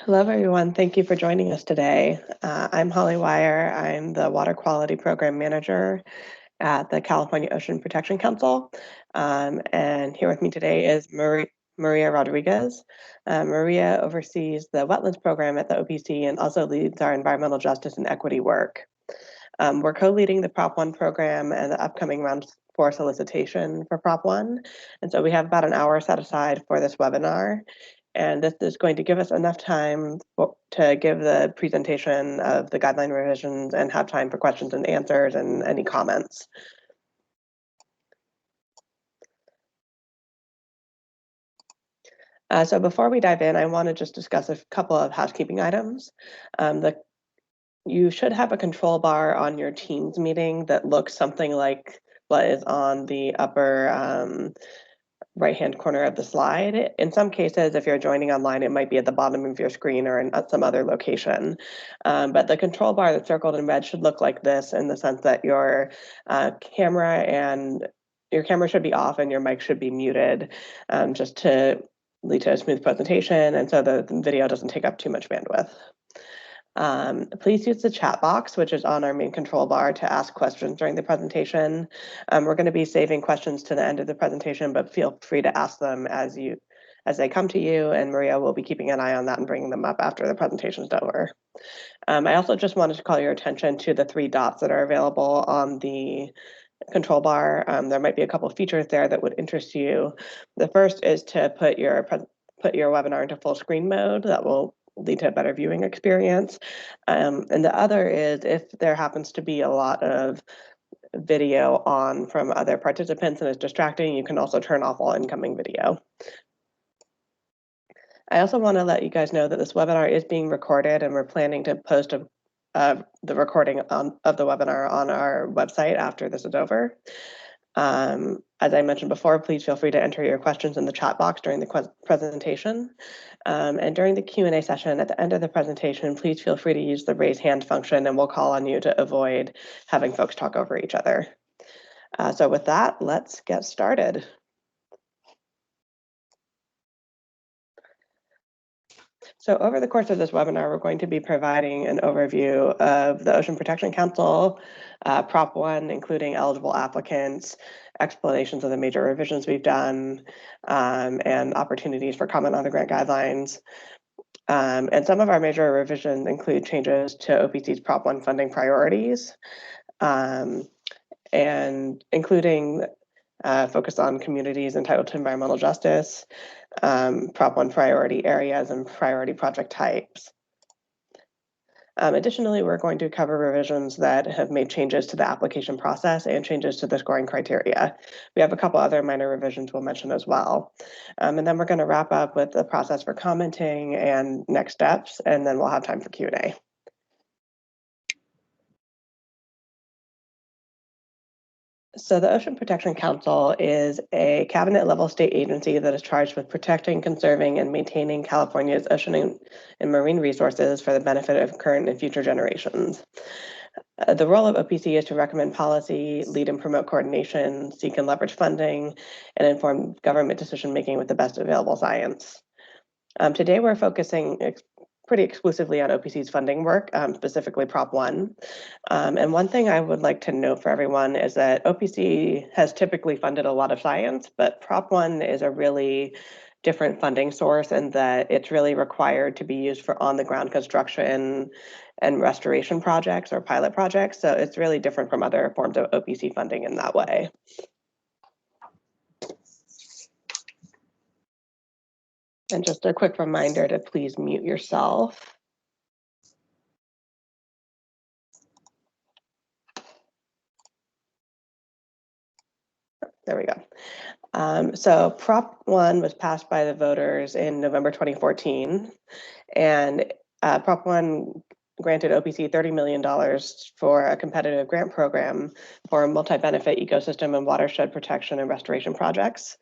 Hello, everyone. Thank you for joining us today. I'm Holly Wire. I'm the Water Quality Program Manager at the California Ocean Protection Council. And here with me today is Maria Rodriguez. Maria oversees the Wetlands Program at the OPC and also leads our environmental justice and equity work. We're co-leading the Prop 1 program and the upcoming round 4 solicitation for Prop 1. And so we have about an hour set aside for this webinar. And this is going to give us enough time to give the presentation of the guideline revisions and have time for questions and answers and any comments. So before we dive in, I want to just discuss a couple of housekeeping items. You should have a control bar on your Teams meeting that looks something like what is on the upper right-hand corner of the slide. In some cases, if you're joining online, it might be at the bottom of your screen or in some other location. But the control bar that's circled in red should look like this in the sense that your camera should be off and your mic should be muted, just to lead to a smooth presentation and so the video doesn't take up too much bandwidth. Please use the chat box, which is on our main control bar, to ask questions during the presentation. We're going to be saving questions to the end of the presentation, but feel free to ask them as they come to you, and Maria will be keeping an eye on that and bringing them up after the presentation is over. I also just wanted to call your attention to the 3 dots that are available on the control bar. There might be a couple of features there that would interest you. The first is to put your webinar into full screen mode. That will lead to a better viewing experience. And the other is if there happens to be a lot of video on from other participants and it's distracting, you can also turn off all incoming video. I also want to let you guys know that this webinar is being recorded and we're planning to post the recording of the webinar on our website after this is over. As I mentioned before, please feel free to enter your questions in the chat box during the presentation. And during the Q&A session at the end of the presentation, please feel free to use the raise hand function and we'll call on you to avoid having folks talk over each other. So with that, let's get started. So over the course of this webinar, we're going to be providing an overview of the Ocean Protection Council, Prop 1, including eligible applicants, explanations of the major revisions we've done, and opportunities for comment on the grant guidelines. And some of our major revisions include changes to OPC's Prop 1 funding priorities, and including focus on communities entitled to environmental justice, Prop 1 priority areas, and priority project types. Additionally, we're going to cover revisions that have made changes to the application process and changes to the scoring criteria. We have a couple other minor revisions we'll mention as well. And then we're going to wrap up with the process for commenting and next steps, and then we'll have time for Q&A. So the Ocean Protection Council is a cabinet-level state agency that is charged with protecting, conserving, and maintaining California's ocean and marine resources for the benefit of current and future generations. The role of OPC is to recommend policy, lead and promote coordination, seek and leverage funding, and inform government decision-making with the best available science. Today, we're focusing pretty exclusively on OPC's funding work, specifically Prop 1. And one thing I would like to note for everyone is that OPC has typically funded a lot of science, but Prop 1 is a really different funding source in that it's really required to be used for on-the-ground construction and restoration projects or pilot projects. So it's really different from other forms of OPC funding in that way. And just a quick reminder to please mute yourself. There we go. So Prop 1 was passed by the voters in November 2014, and Prop 1 granted OPC $30 million for a competitive grant program for multi-benefit ecosystem and watershed protection and restoration projects.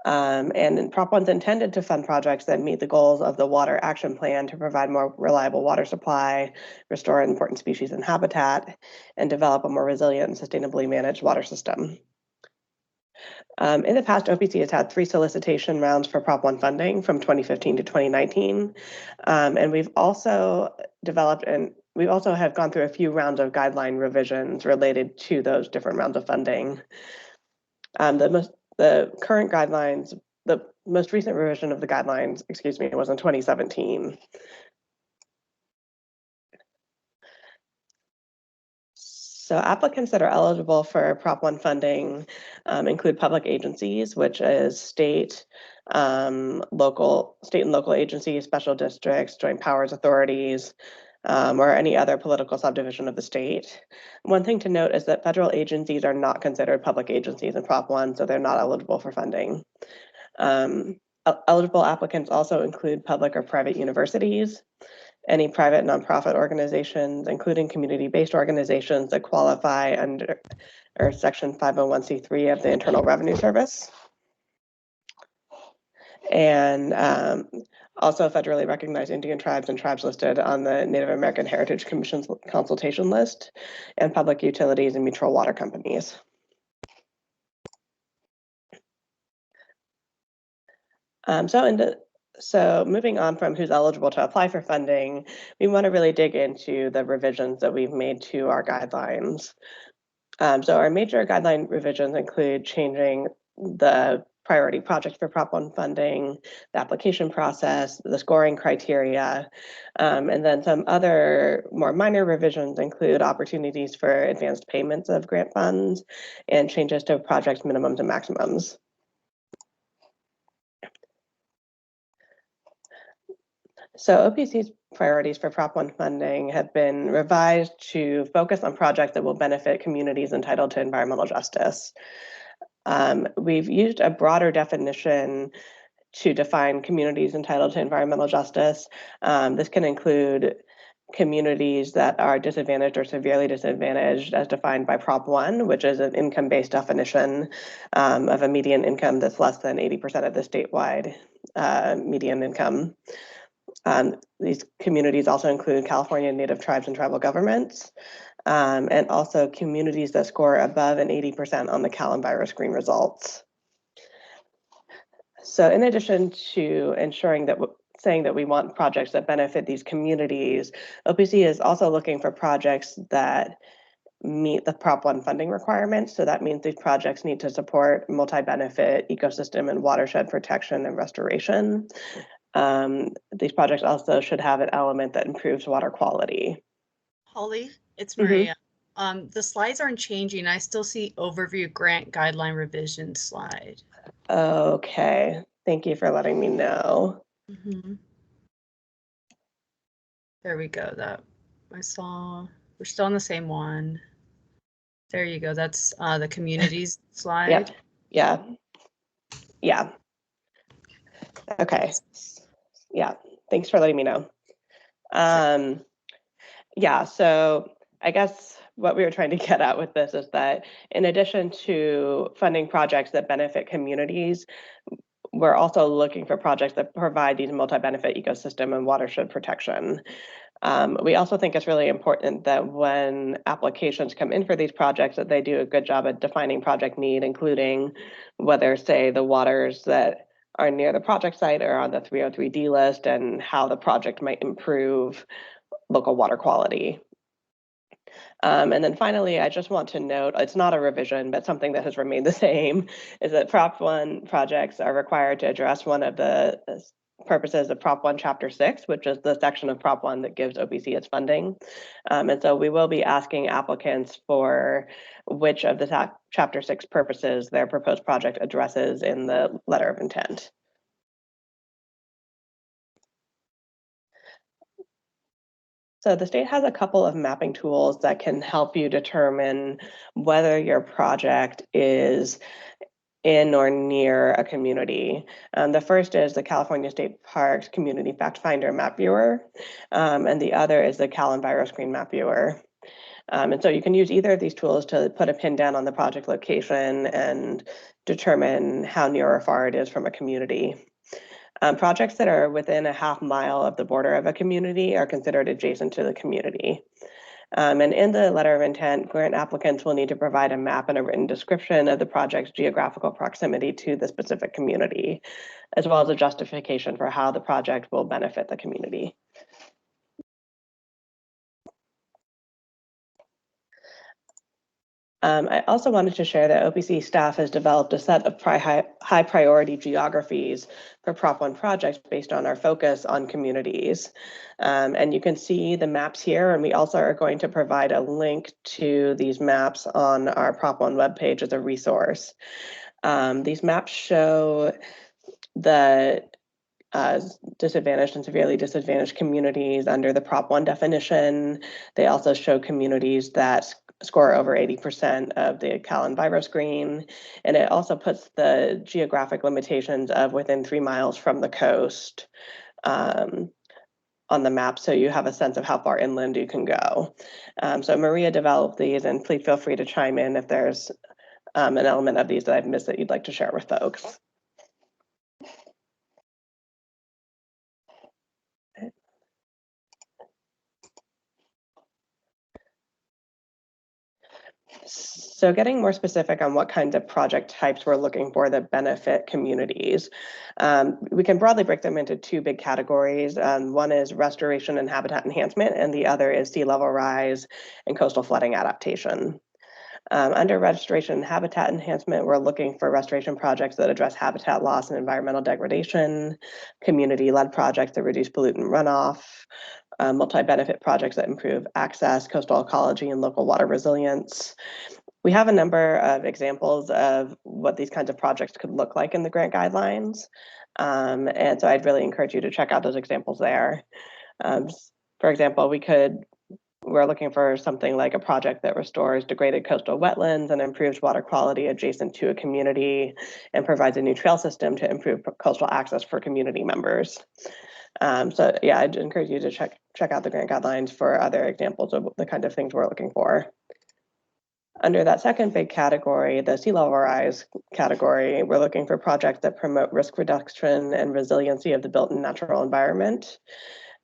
And Prop 1 is intended to fund projects that meet the goals of the Water Action Plan to provide more reliable water supply, restore important species and habitat, and develop a more resilient and sustainably managed water system. In the past, OPC has had 3 solicitation rounds for Prop 1 funding from 2015 to 2019. And we've also developed and we also have gone through a few rounds of guideline revisions related to those different rounds of funding. The current guidelines, the most recent revision of the guidelines, was in 2017. So applicants that are eligible for Prop 1 funding include public agencies, which is state and local agencies, special districts, joint powers authorities, or any other political subdivision of the state. One thing to note is that federal agencies are not considered public agencies in Prop 1, so they're not eligible for funding. Eligible applicants also include public or private universities, any private nonprofit organizations, including community-based organizations that qualify under Section 501c3 of the Internal Revenue Service. And also federally recognized Indian tribes and tribes listed on the Native American Heritage Commission's consultation list, and public utilities and mutual water companies. So moving on from who's eligible to apply for funding, we want to really dig into the revisions that we've made to our guidelines. So our major guideline revisions include changing the priority project for Prop 1 funding, the application process, the scoring criteria, and then some other more minor revisions include opportunities for advanced payments of grant funds and changes to project minimums and maximums. So OPC's priorities for Prop 1 funding have been revised to focus on projects that will benefit communities entitled to environmental justice. We've used a broader definition to define communities entitled to environmental justice. This can include communities that are disadvantaged or severely disadvantaged as defined by Prop 1, which is an income-based definition of a median income that's less than 80% of the statewide median income. These communities also include California Native tribes and tribal governments, and also communities that score above an 80% on the CalEnviro screen results. So in addition to ensuring that saying that we want projects that benefit these communities, OPC is also looking for projects that meet the Prop 1 funding requirements. So that means these projects need to support multi-benefit ecosystem and watershed protection and restoration. These projects also should have an element that improves water quality. Holly, it's Maria. The slides aren't changing. I still see overview grant guideline revision slide. Okay, thank you for letting me know. There we go. That I saw. We're still on the same one. There you go. That's the communities slide. Yeah. Okay. Yeah, thanks for letting me know. Yeah, so I guess what we were trying to get at with this is that in addition to funding projects that benefit communities, we're also looking for projects that provide these multi-benefit ecosystem and watershed protection. We also think it's really important that when applications come in for these projects, that they do a good job at defining project need, including whether, say, the waters that are near the project site are on the 303D list and how the project might improve local water quality. And then finally, I just want to note, it's not a revision, but something that has remained the same, is that Prop 1 projects are required to address one of the purposes of Prop 1 Chapter 6, which is the section of Prop 1 that gives OPC its funding. And so we will be asking applicants for which of the Chapter 6 purposes their proposed project addresses in the letter of intent. So the state has a couple of mapping tools that can help you determine whether your project is in or near a community. The first is the California State Parks Community Fact Finder Map Viewer, and the other is the CalEnviro Screen Map Viewer. And so you can use either of these tools to put a pin down on the project location and determine how near or far it is from a community. Projects that are within a half mile of the border of a community are considered adjacent to the community. And in the letter of intent, grant applicants will need to provide a map and a written description of the project's geographical proximity to the specific community, as well as a justification for how the project will benefit the community. I also wanted to share that OPC staff has developed a set of high priority geographies for Prop 1 projects based on our focus on communities. And you can see the maps here, and we also are going to provide a link to these maps on our Prop 1 webpage as a resource. These maps show the disadvantaged and severely disadvantaged communities under the Prop 1 definition. They also show communities that score over 80% of the Cal Enviroscreen, and it also puts the geographic limitations of within 3 miles from the coast on the map, so you have a sense of how far inland you can go. So Maria developed these, and please feel free to chime in if there's an element of these that I've missed that you'd like to share with folks. So getting more specific on what kinds of project types we're looking for that benefit communities, we can broadly break them into 2 big categories. One is restoration and habitat enhancement, and the other is sea level rise and coastal flooding adaptation. Under restoration and habitat enhancement, we're looking for restoration projects that address habitat loss and environmental degradation, community-led projects that reduce pollutant runoff, multi-benefit projects that improve access, coastal ecology, and local water resilience. We have a number of examples of what these kinds of projects could look like in the grant guidelines. And so I'd really encourage you to check out those examples there. For example, we're looking for something like a project that restores degraded coastal wetlands and improves water quality adjacent to a community and provides a new trail system to improve coastal access for community members. So yeah, I'd encourage you to check out the grant guidelines for other examples of the kind of things we're looking for. Under that second big category, the sea level rise category, we're looking for projects that promote risk reduction and resiliency of the built and natural environment,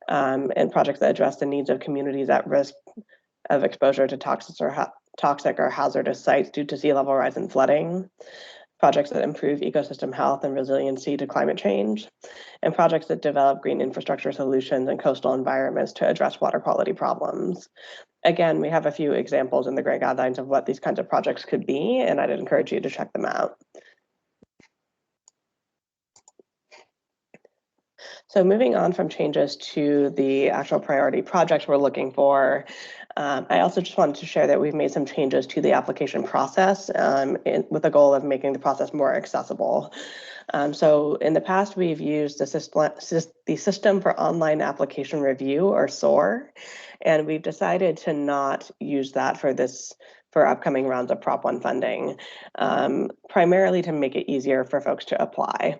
and projects that address the needs of communities at risk of exposure to toxic or hazardous sites due to sea level rise and flooding, projects that improve ecosystem health and resiliency to climate change, and projects that develop green infrastructure solutions in coastal environments to address water quality problems. Again, we have a few examples in the grant guidelines of what these kinds of projects could be, and I'd encourage you to check them out. So moving on from changes to the actual priority projects we're looking for, I also just wanted to share that we've made some changes to the application process with the goal of making the process more accessible. So in the past, we've used the System for Online Application Review, or SOAR, and we've decided to not use that for upcoming rounds of Prop 1 funding, primarily to make it easier for folks to apply.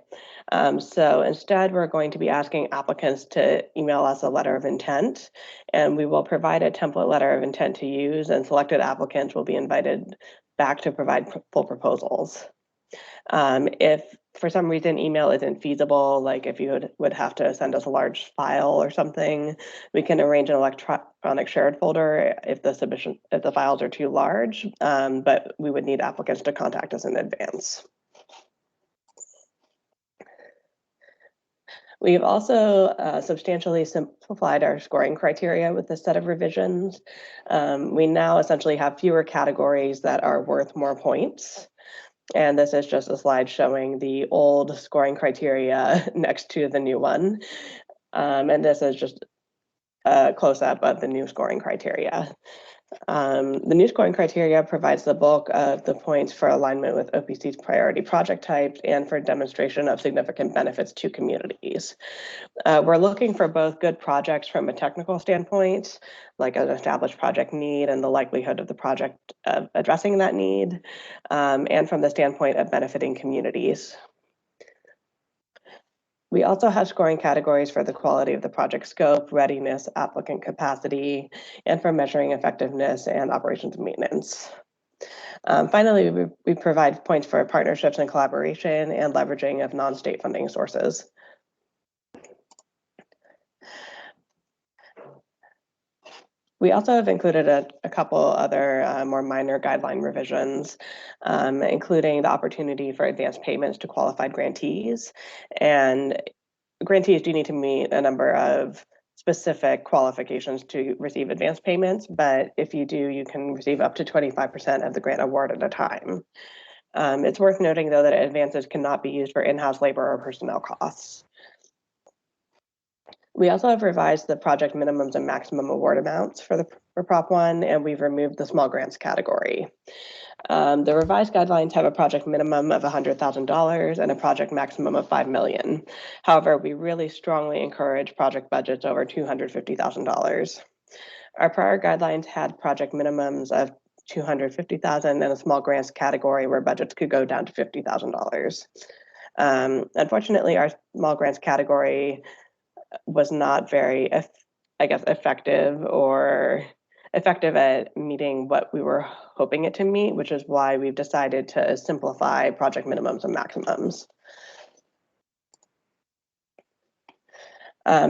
So instead, we're going to be asking applicants to email us a letter of intent, and we will provide a template letter of intent to use, and selected applicants will be invited back to provide full proposals. If for some reason email isn't feasible, like if you would have to send us a large file or something, we can arrange an electronic shared folder if the files are too large, but we would need applicants to contact us in advance. We've also substantially simplified our scoring criteria with this set of revisions. We now essentially have fewer categories that are worth more points. And this is just a slide showing the old scoring criteria next to the new one. And this is just a close-up of the new scoring criteria. The new scoring criteria provides the bulk of the points for alignment with OPC's priority project types and for demonstration of significant benefits to communities. We're looking for both good projects from a technical standpoint, like an established project need and the likelihood of the project addressing that need, and from the standpoint of benefiting communities. We also have scoring categories for the quality of the project scope, readiness, applicant capacity, and for measuring effectiveness and operations and maintenance. Finally, we provide points for partnerships and collaboration and leveraging of non-state funding sources. We also have included a couple other more minor guideline revisions, including the opportunity for advanced payments to qualified grantees. And grantees do need to meet a number of specific qualifications to receive advanced payments, but if you do, you can receive up to 25% of the grant award at a time. It's worth noting, though, that advances cannot be used for in-house labor or personnel costs. We also have revised the project minimums and maximum award amounts for Prop 1, and we've removed the small grants category. The revised guidelines have a project minimum of $100,000 and a project maximum of $5 million. However, we really strongly encourage project budgets over $250,000. Our prior guidelines had project minimums of $250,000 and a small grants category where budgets could go down to $50,000. Unfortunately, our small grants category was not very, effective at meeting what we were hoping it to meet, which is why we've decided to simplify project minimums and maximums.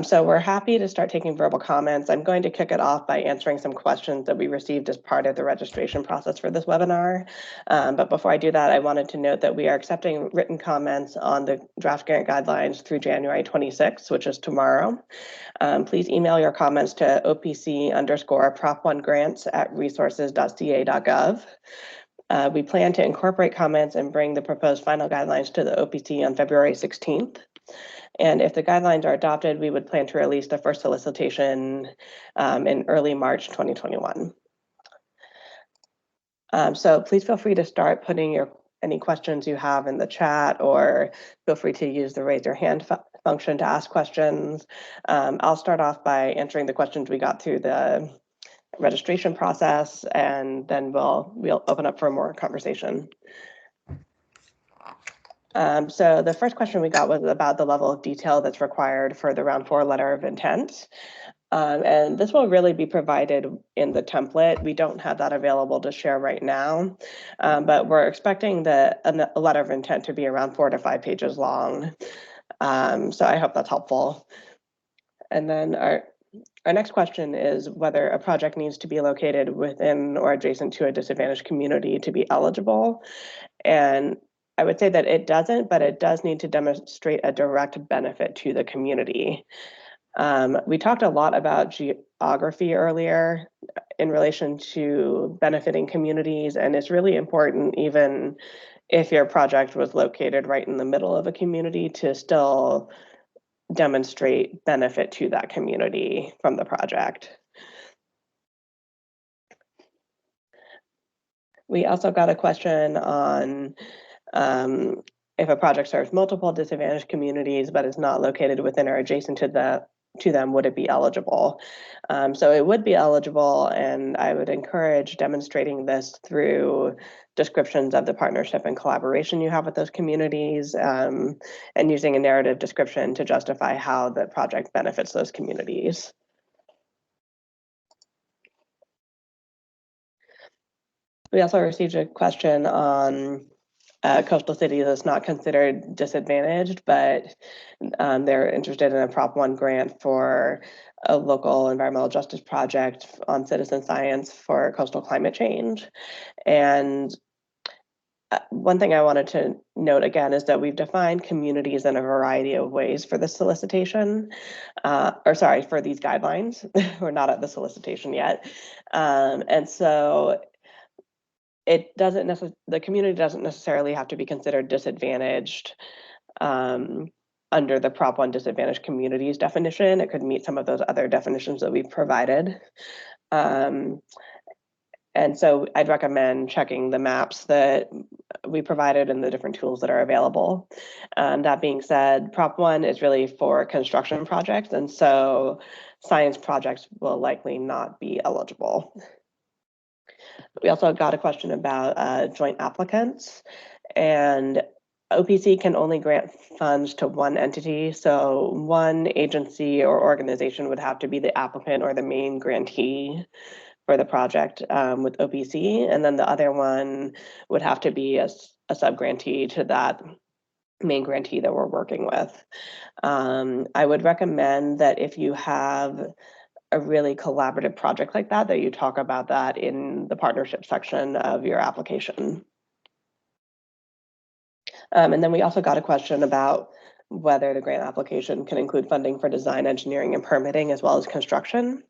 So we're happy to start taking verbal comments. I'm going to kick it off by answering some questions that we received as part of the registration process for this webinar. But before I do that, I wanted to note that we are accepting written comments on the draft grant guidelines through January 26th, which is tomorrow. Please email your comments to opc_prop1grants@resources.ca.gov. We plan to incorporate comments and bring the proposed final guidelines to the OPC on February 16th. And if the guidelines are adopted, we would plan to release the first solicitation in early March 2021. So please feel free to start putting any questions you have in the chat, or feel free to use the raise your hand function to ask questions. I'll start off by answering the questions we got through the registration process, and then we'll open up for more conversation. So the first question we got was about the level of detail that's required for the round 4 letter of intent. And this will really be provided in the template. We don't have that available to share right now, but we're expecting a letter of intent to be around 4 to 5 pages long. So I hope that's helpful. And then our next question is whether a project needs to be located within or adjacent to a disadvantaged community to be eligible. And I would say that it doesn't, but it does need to demonstrate a direct benefit to the community. We talked a lot about geography earlier in relation to benefiting communities, and it's really important, even if your project was located right in the middle of a community, to still demonstrate benefit to that community from the project. We also got a question on if a project serves multiple disadvantaged communities but is not located within or adjacent to them, would it be eligible? So it would be eligible, and I would encourage demonstrating this through descriptions of the partnership and collaboration you have with those communities, and using a narrative description to justify how the project benefits those communities. We also received a question on coastal city that's not considered disadvantaged, but they're interested in a Prop 1 grant for a local environmental justice project on citizen science for coastal climate change. And one thing I wanted to note again is that we've defined communities in a variety of ways for the solicitation, for these guidelines. We're not at the solicitation yet. And so the community doesn't necessarily have to be considered disadvantaged under the Prop 1 disadvantaged communities definition. It could meet some of those other definitions that we've provided. And so I'd recommend checking the maps that we provided and the different tools that are available. That being said, Prop 1 is really for construction projects, and so science projects will likely not be eligible. We also got a question about joint applicants, and OPC can only grant funds to one entity. So one agency or organization would have to be the applicant or the main grantee for the project with OPC, and then the other one would have to be a sub-grantee to that main grantee that we're working with. I would recommend that if you have a really collaborative project like that, that you talk about that in the partnership section of your application. And then we also got a question about whether the grant application can include funding for design, engineering, and permitting, as well as construction.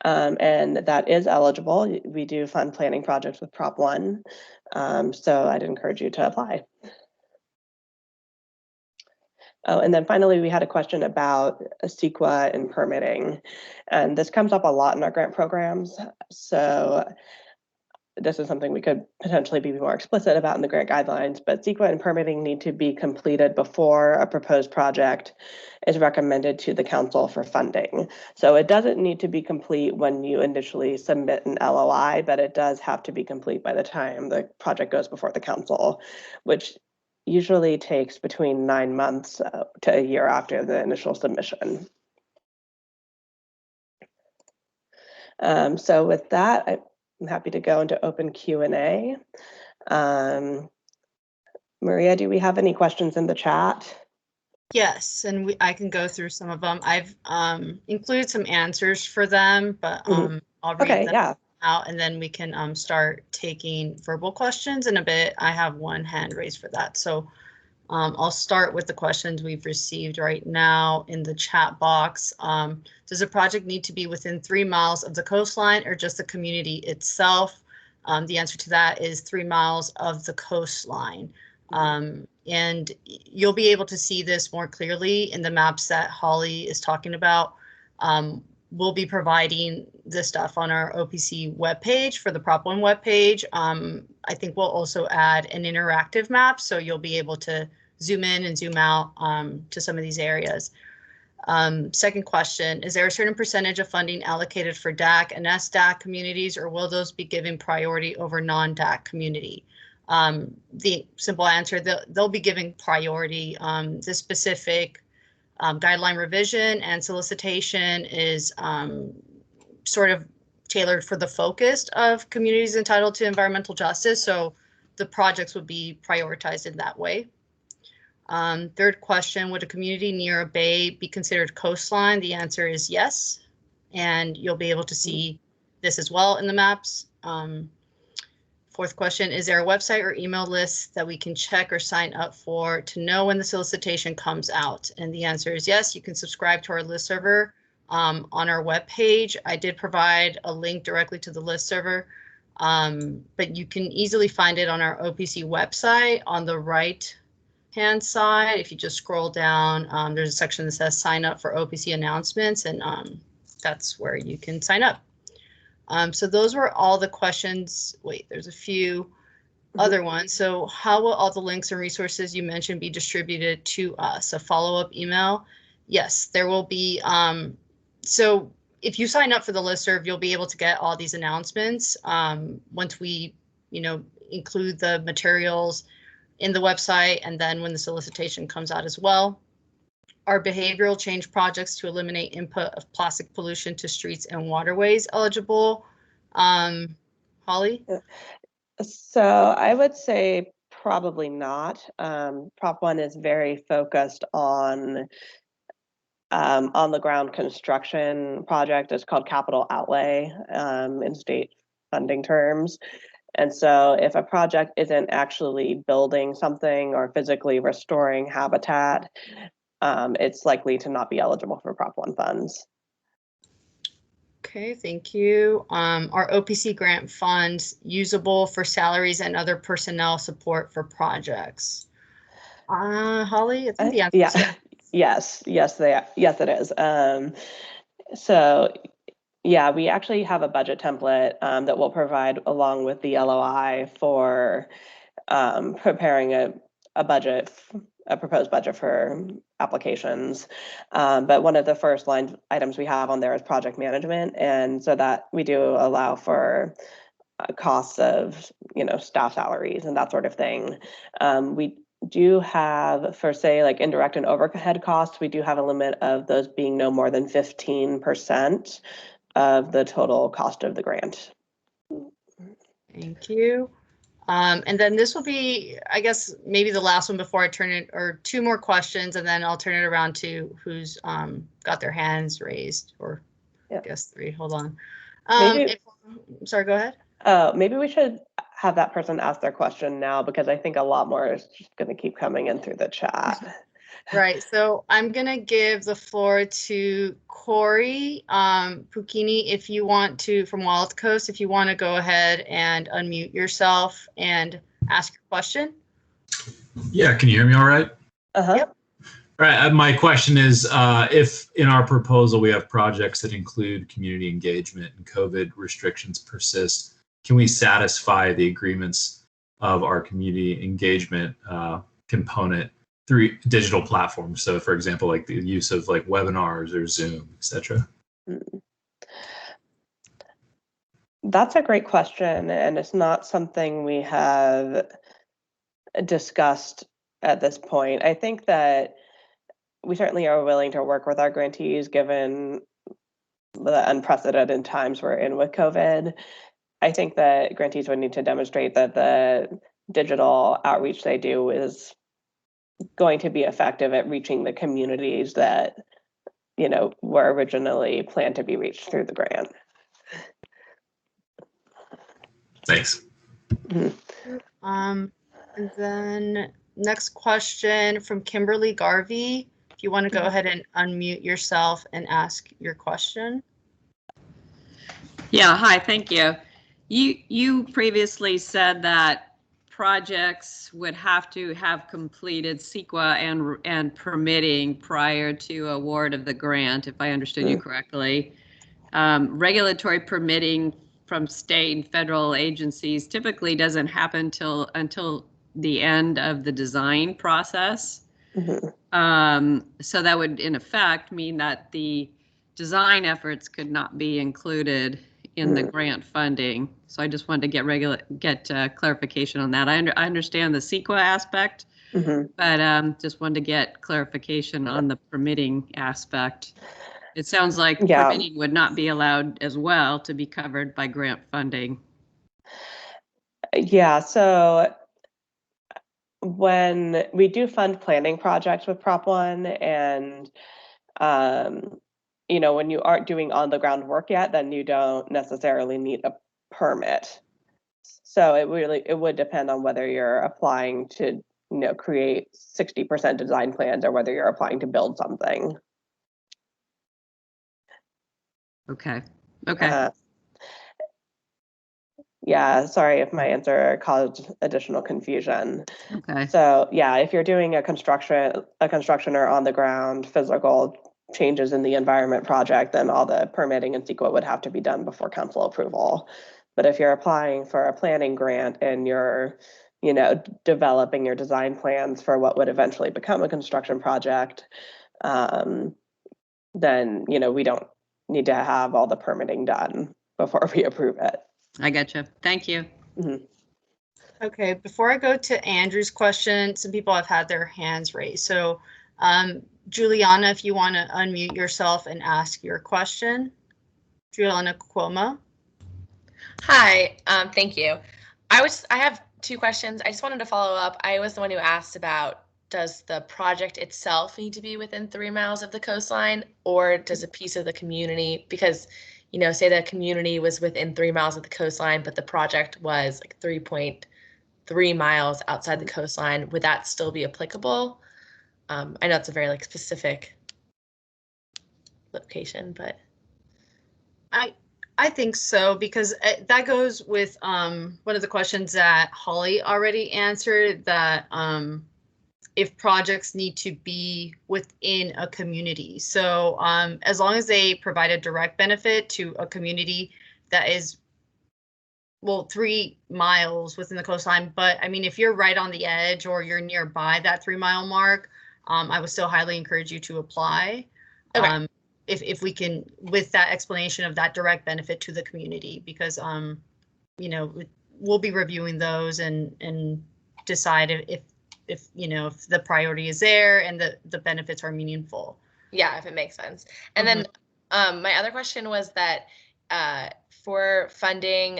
And that is eligible. We do fund planning projects with Prop 1. So I'd encourage you to apply. Oh, and then finally, we had a question about Sequa and permitting. And this comes up a lot in our grant programs. So this is something we could potentially be more explicit about in the grant guidelines, but Sequa and permitting need to be completed before a proposed project is recommended to the council for funding. So it doesn't need to be complete when you initially submit an LOI, but it does have to be complete by the time the project goes before the council, which usually takes between 9 months to a year after the initial submission. So with that, I'm happy to go into open Q&A. Maria, do we have any questions in the chat? Yes, and I can go through some of them. I've included some answers for them, but I'll read them out, and then we can start taking verbal questions in a bit. I have one hand raised for that. So I'll start with the questions we've received right now in the chat box. Does a project need to be within 3 miles of the coastline or just the community itself? The answer to that is 3 miles of the coastline. And you'll be able to see this more clearly in the maps that Holly is talking about. We'll be providing this stuff on our OPC webpage for the Prop 1 webpage. I think we'll also add an interactive map, so you'll be able to zoom in and zoom out to some of these areas. Second question, is there a certain percentage of funding allocated for DAC and SDAC communities, or will those be given priority over non-DAC community? The simple answer, they'll be giving priority. The specific guideline revision and solicitation is sort of tailored for the focus of communities entitled to environmental justice, so the projects would be prioritized in that way. Third question, would a community near a bay be considered coastline? The answer is yes, and you'll be able to see this as well in the maps. Fourth question, is there a website or email list that we can check or sign up for to know when the solicitation comes out? And the answer is yes, you can subscribe to our listserver on our webpage. I did provide a link directly to the listserver, but you can easily find it on our OPC website on the right-hand side. If you just scroll down, there's a section that says sign up for OPC announcements, and that's where you can sign up. So those were all the questions. Wait, there's a few other ones. So how will all the links and resources you mentioned be distributed to us? A follow-up email? Yes, there will be. So if you sign up for the listserv, you'll be able to get all these announcements once we, include the materials in the website, and then when the solicitation comes out as well. Are behavioral change projects to eliminate input of plastic pollution to streets and waterways eligible? Holly? So I would say probably not. Prop 1 is very focused on the ground construction project. It's called capital outlay in state funding terms. And so if a project isn't actually building something or physically restoring habitat, it's likely to not be eligible for Prop 1 funds. Okay, thank you. Are OPC grant funds usable for salaries and other personnel support for projects? Holly, I think the answer is yes. Yes, it is. So yeah, we actually have a budget template that we'll provide along with the LOI for preparing a budget, a proposed budget for applications. But one of the first line items we have on there is project management. And so that we do allow for costs of, staff salaries and that sort of thing. We do have, for say, like indirect and overhead costs, we do have a limit of those being no more than 15% of the total cost of the grant. Thank you. And then this will be, I guess, maybe the last one before I turn it, or two more questions, and then I'll turn it around to who's got their hands raised or Yeah. I guess 3. Hold on. Maybe, sorry, go ahead. Maybe we should have that person ask their question now, because I think a lot more is just going to keep coming in through the chat. Right. So I'm going to give the floor to Corey Puccini, if you want to, from Wild Coast, if you want to go ahead and unmute yourself and ask your question. Yeah, can you hear me all right? Yep. All right, my question is, if in our proposal we have projects that include community engagement and COVID restrictions persist, can we satisfy the agreements of our community engagement component through digital platforms? So for example, like the use of like webinars or Zoom, etc. That's a great question, and it's not something we have discussed at this point. I think that we certainly are willing to work with our grantees given the unprecedented times we're in with COVID. I think that grantees would need to demonstrate that the digital outreach they do is going to be effective at reaching the communities that, you know, were originally planned to be reached through the grant. Thanks. And then next question from Kimberly Garvey. If you want to go ahead and unmute yourself and ask your question. Yeah, hi, thank you. You previously said that projects would have to have completed Sequa and permitting prior to award of the grant, if I understood you correctly. Regulatory permitting from state and federal agencies typically doesn't happen until the end of the design process. So that would, in effect, mean that the design efforts could not be included in the grant funding. So I just wanted to get clarification on that. I understand the Sequa aspect, but just wanted to get clarification on the permitting aspect. It sounds like permitting would not be allowed as well to be covered by grant funding. Yeah, so when we do fund planning projects with Prop 1, and you know, when you aren't doing on the ground work yet, then you don't necessarily need a permit. So it would depend on whether you're applying to, you know, create 60% design plans or whether you're applying to build something. Okay. Yeah, sorry if my answer caused additional confusion. Okay. So yeah, if you're doing a construction or on the ground physical changes in the environment project, then all the permitting and Sequa would have to be done before council approval. But if you're applying for a planning grant and you're, you know, developing your design plans for what would eventually become a construction project, then, you know, we don't need to have all the permitting done before we approve it. I gotcha. Thank you. Okay, before I go to Andrew's question, some people have had their hands raised. So Juliana, if you want to unmute yourself and ask your question. Juliana Cuomo. Hi, thank you. I have 2 questions. I just wanted to follow up. I was the one who asked about, does the project itself need to be within 3 miles of the coastline, or does a piece of the community, because, you know, say the community was within 3 miles of the coastline, but the project was like 3.3 miles outside the coastline, would that still be applicable? I know it's a very like specific location, but I think so, because that goes with one of the questions that Holly already answered, that if projects need to be within a community. So as long as they provide a direct benefit to a community that is, well, 3 miles within the coastline. But I mean, if you're right on the edge or you're nearby that 3 mile mark, I would still highly encourage you to apply. Okay. If we can, with that explanation of that direct benefit to the community, because you know, we'll be reviewing those and decide if you know, if the priority is there and the benefits are meaningful. Yeah, if it makes sense. And then my other question was that for funding,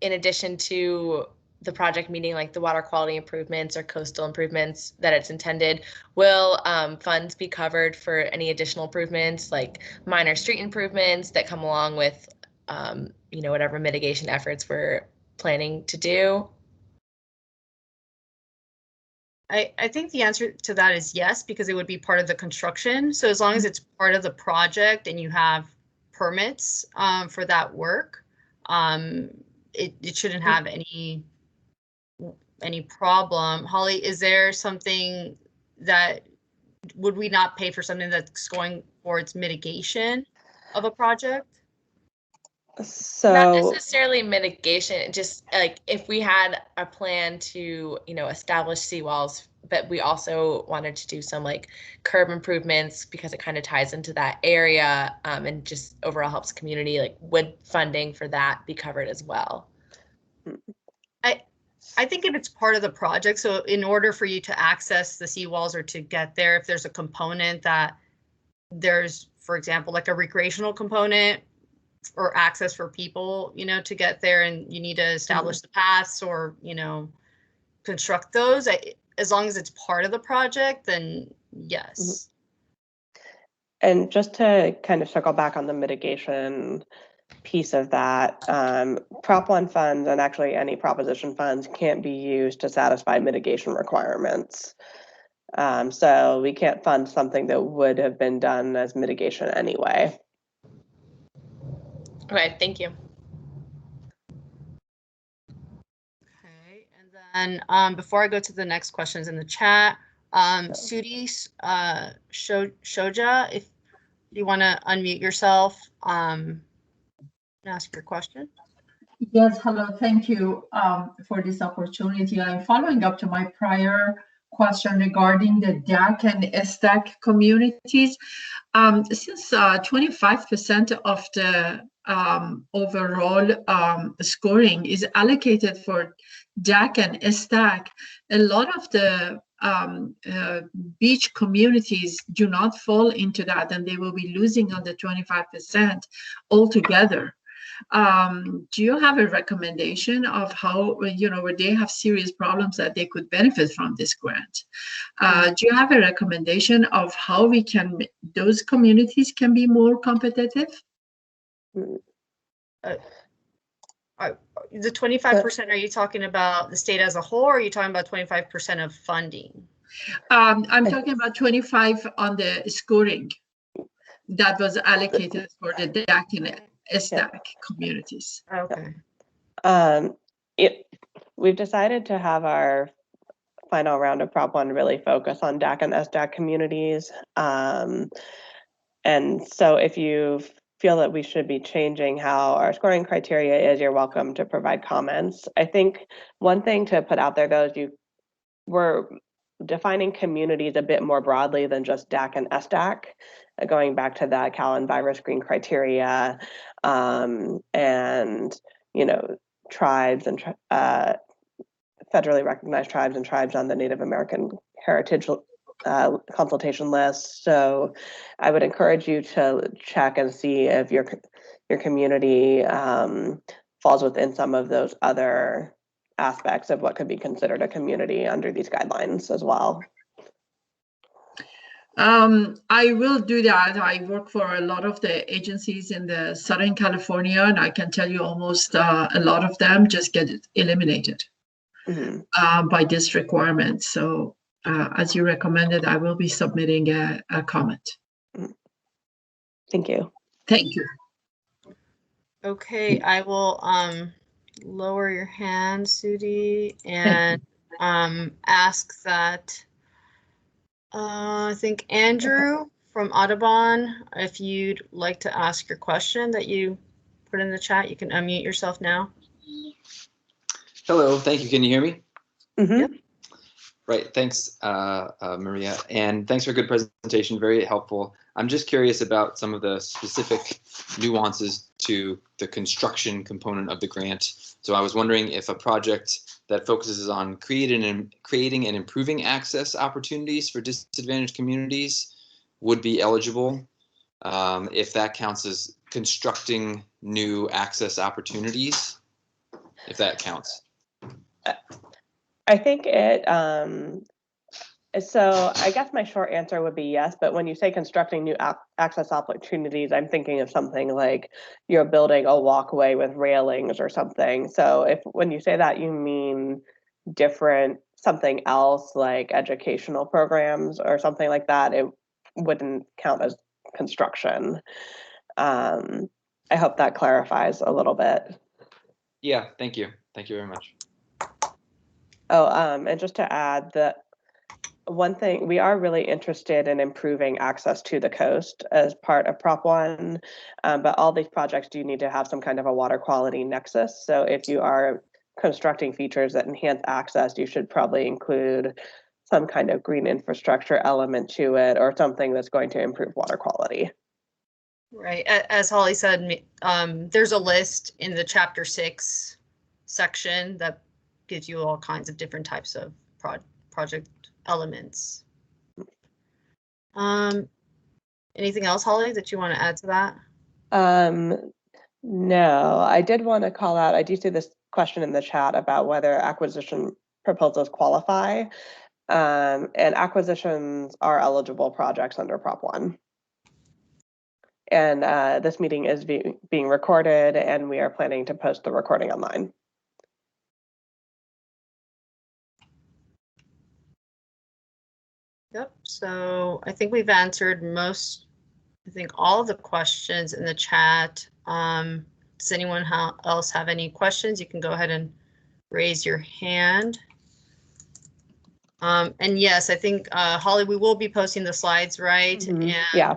in addition to the project meeting like the water quality improvements or coastal improvements that it's intended, will funds be covered for any additional improvements like minor street improvements that come along with whatever mitigation efforts we're planning to do? I think the answer to that is yes, because it would be part of the construction. So as long as it's part of the project and you have permits for that work, it shouldn't have any problem. Holly, is there something that would we not pay for something that's going towards mitigation of a project? So not necessarily mitigation, just like if we had a plan to, establish seawalls, but we also wanted to do some like curb improvements because it kind of ties into that area and just overall helps community, like would funding for that be covered as well? I think if it's part of the project, so in order for you to access the seawalls or to get there, if there's a component that there's, for example, like a recreational component or access for people, to get there, and you need to establish the paths or, construct those, as long as it's part of the project, then yes. And just to kind of circle back on the mitigation piece of that, Prop 1 funds and actually any proposition funds can't be used to satisfy mitigation requirements. So we can't fund something that would have been done as mitigation anyway. Okay, thank you. Okay, and then before I go to the next questions in the chat, Sudhi Shoja, if you want to unmute yourself and ask your question. Yes, hello, thank you for this opportunity. I'm following up to my prior question regarding the DAC and SDAC communities. Since 25% of the overall scoring is allocated for DAC and SDAC, a lot of the beach communities do not fall into that, and they will be losing on the 25% altogether. Do you have a recommendation of how, where they have serious problems that they could benefit from this grant? Do you have a recommendation of how those communities can be more competitive? The 25%, are you talking about the state as a whole, or are you talking about 25% of funding? I'm talking about 25 on the scoring that was allocated for the DAC and SDAC communities. Okay. We've decided to have our final round of Prop 1 really focus on DAC and SDAC communities. And so if you feel that we should be changing how our scoring criteria is, you're welcome to provide comments. I think one thing to put out there, though, is we're defining communities a bit more broadly than just DAC and SDAC, going back to that Cal and Virus Green criteria, and tribes and federally recognized tribes and tribes on the Native American Heritage consultation list. So I would encourage you to check and see if your community falls within some of those other aspects of what could be considered a community under these guidelines as well. I will do that. I work for a lot of the agencies in the Southern California, and I can tell you almost a lot of them just get eliminated by this requirement. So as you recommended, I will be submitting a comment. Thank you. Thank you. Okay, I will lower your hand, Sudhi, and ask that I think Andrew from Audubon, if you'd like to ask your question that you put in the chat, you can unmute yourself now. Hello, thank you. Can you hear me? Yep. Right, thanks, Maria, and thanks for a good presentation, very helpful. I'm just curious about some of the specific nuances to the construction component of the grant. So I was wondering if a project that focuses on creating and improving access opportunities for disadvantaged communities would be eligible, if that counts as constructing new access opportunities, if that counts. I think it, so I guess my short answer would be yes, but when you say constructing new access opportunities, I'm thinking of something like you're building a walkway with railings or something. So if when you say that, you mean different, something else like educational programs or something like that, it wouldn't count as construction. I hope that clarifies a little bit. Yeah, thank you. Thank you very much. Oh, and just to add that one thing, we are really interested in improving access to the coast as part of Prop 1, but all these projects do need to have some kind of a water quality nexus. So if you are constructing features that enhance access, you should probably include some kind of green infrastructure element to it or something that's going to improve water quality. Right, as Holly said, there's a list in the Chapter 6 section that gives you all kinds of different types of project elements. Anything else, Holly, that you want to add to that? No, I did want to call out, I do see this question in the chat about whether acquisition proposals qualify. And acquisitions are eligible projects under Prop 1. And this meeting is being recorded, and we are planning to post the recording online. Yep, so I think we've answered all of the questions in the chat. Does anyone else have any questions? You can go ahead and raise your hand. And yes, I think, Holly, we will be posting the slides, right? Mm-hmm. And yeah.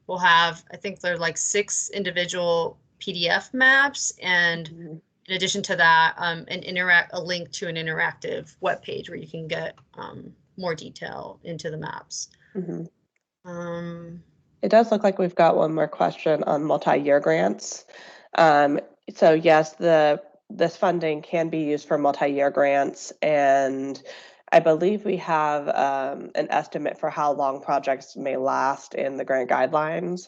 We'll have, I think there are like 6 individual PDF maps, and in addition to that, a link to an interactive web page where you can get more detail into the maps. It does look like we've got one more question on multi-year grants. So yes, this funding can be used for multi-year grants, and I believe we have an estimate for how long projects may last in the grant guidelines.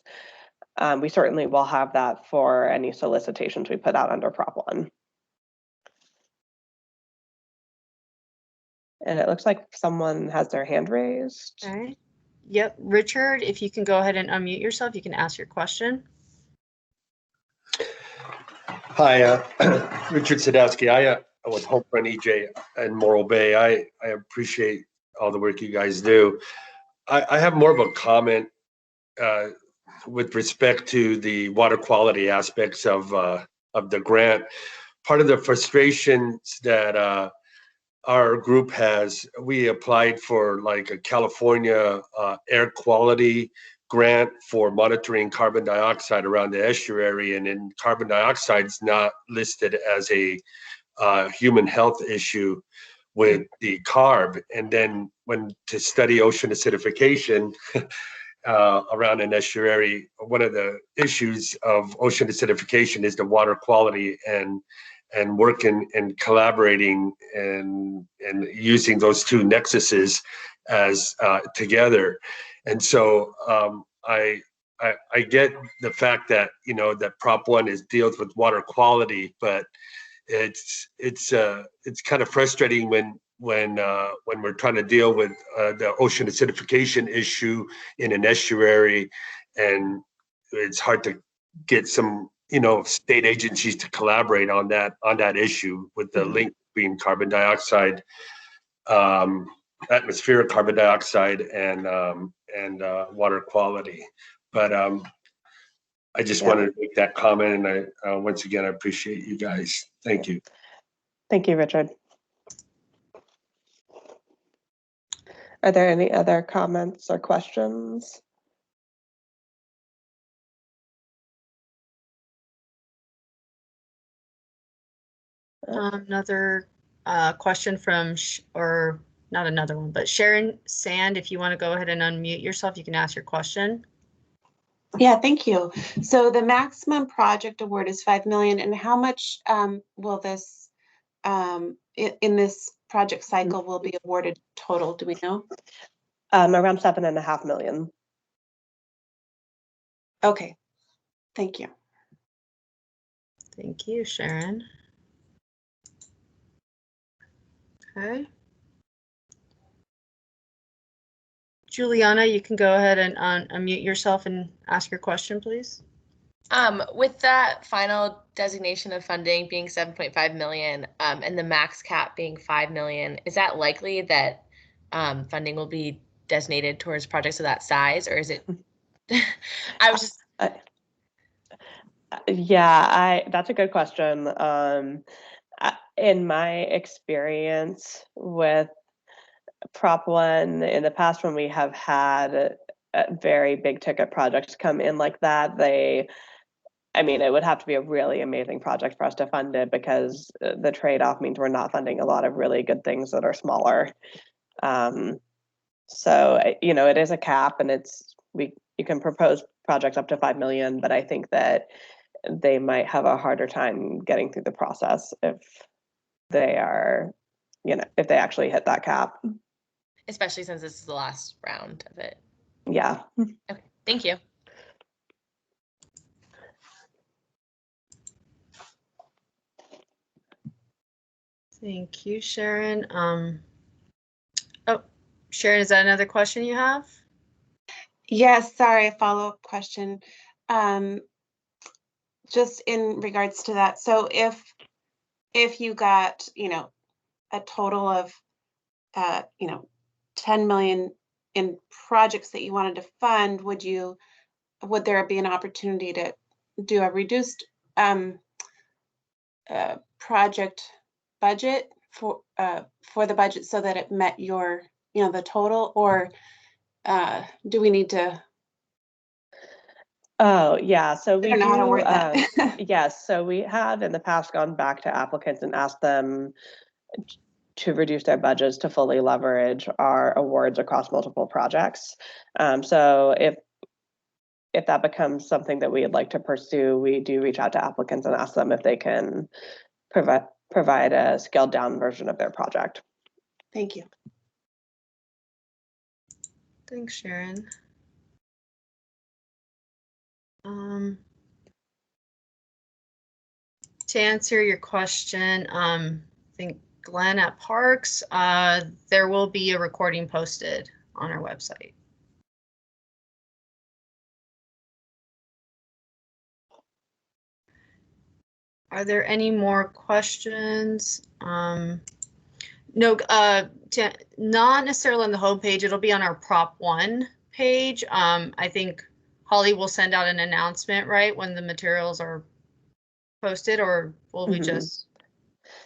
We certainly will have that for any solicitations we put out under Prop 1. And it looks like someone has their hand raised. Okay. Yep, Richard, if you can go ahead and unmute yourself, you can ask your question. Hi, Richard Sadowski. I with Hope Run EJ and Morro Bay. I appreciate all the work you guys do. I have more of a comment with respect to the water quality aspects of the grant. Part of the frustrations that our group has, we applied for like a California air quality grant for monitoring carbon dioxide around the estuary, and then carbon dioxide is not listed as a human health issue with the CARB. And then when to study ocean acidification around an estuary, one of the issues of ocean acidification is the water quality, and working and collaborating and using those two nexuses as together. And so I get the fact that that Prop 1 deals with water quality, but it's kind of frustrating when we're trying to deal with the ocean acidification issue in an estuary, and it's hard to get some state agencies to collaborate on that issue with the link between carbon dioxide, atmospheric carbon dioxide, and water quality. But I just wanted to make that comment, and I once again I appreciate you guys. Thank you. Thank you, Richard. Are there any other comments or questions? Another question from, or not another one, but Sharon Sand, if you want to go ahead and unmute yourself, you can ask your question. Yeah, thank you. So the maximum project award is $5 million, and how much will this in this project cycle will be awarded total? Do we know? Around $7.5 million. Okay, thank you. Thank you, Sharon. Okay. Juliana, you can go ahead and unmute yourself and ask your question, please. With that final designation of funding being 7.5 million and the max cap being 5 million, is that likely that funding will be designated towards projects of that size, or is it? I was just. Yeah, that's a good question. In my experience with Prop 1 in the past, when we have had very big ticket projects come in like that, I mean, it would have to be a really amazing project for us to fund it, because the trade-off means we're not funding a lot of really good things that are smaller. So, you know, it is a cap, and you can propose projects up to 5 million, but I think that they might have a harder time getting through the process if they are, you know, if they actually hit that cap. Especially since this is the last round of it. Yeah. Okay, thank you. Thank you, Sharon. Oh, Sharon, is that another question you have? Yes, sorry, a follow-up question. Just in regards to that. So if you got, you know, a total of, you know, 10 million in projects that you wanted to fund, would there be an opportunity to do a reduced project budget for the budget so that it met your, you know, the total, or do we need to? Oh, yeah. So we I don't know how to do, word that. yes. So we have in the past gone back to applicants and asked them to reduce their budgets to fully leverage our awards across multiple projects. So if that becomes something that we'd like to pursue, we do reach out to applicants and ask them if they can provide a scaled down version of their project. Thank you. Thanks, Sharon. To answer your question, I think Glenn at Parks, there will be a recording posted on our website. Are there any more questions? No, not necessarily on the homepage. It'll be on our Prop 1 page. I think Holly will send out an announcement, right, when the materials are posted, or will we just?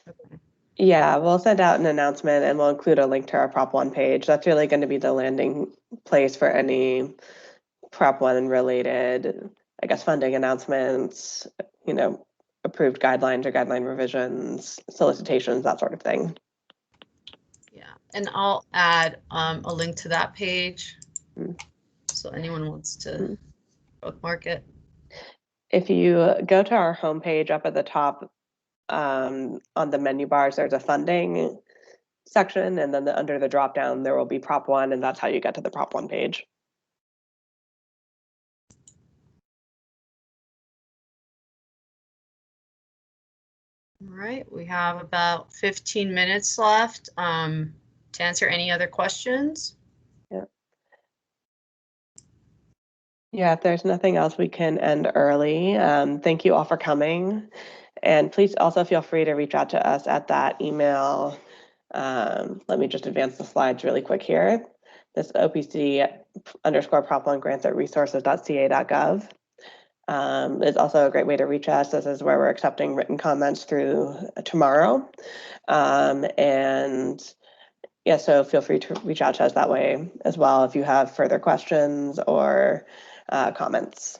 Okay. Yeah, we'll send out an announcement and we'll include a link to our Prop 1 page. That's really going to be the landing place for any Prop 1 related, I guess, funding announcements, you know, approved guidelines or guideline revisions, solicitations, that sort of thing. Yeah, and I'll add a link to that page. So anyone wants to bookmark it. If you go to our homepage, up at the top on the menu bars, there's a funding section, and then under the drop down there will be Prop 1, and that's how you get to the Prop 1 page. All right, we have about 15 minutes left to answer any other questions. Yeah, if there's nothing else, we can end early. Thank you all for coming. And please also feel free to reach out to us at that email. Let me just advance the slides really quick here. This OPC_prop1grants@resources.ca.gov. It's also a great way to reach us. This is where we're accepting written comments through tomorrow. And yeah, so feel free to reach out to us that way as well if you have further questions or comments.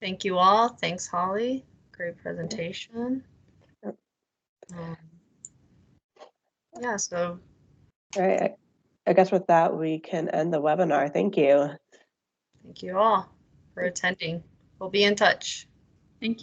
Thank you all. Thanks, Holly. Great presentation. Yeah, so all right, I guess with that, we can end the webinar. Thank you. Thank you all for attending. We'll be in touch. Thank you.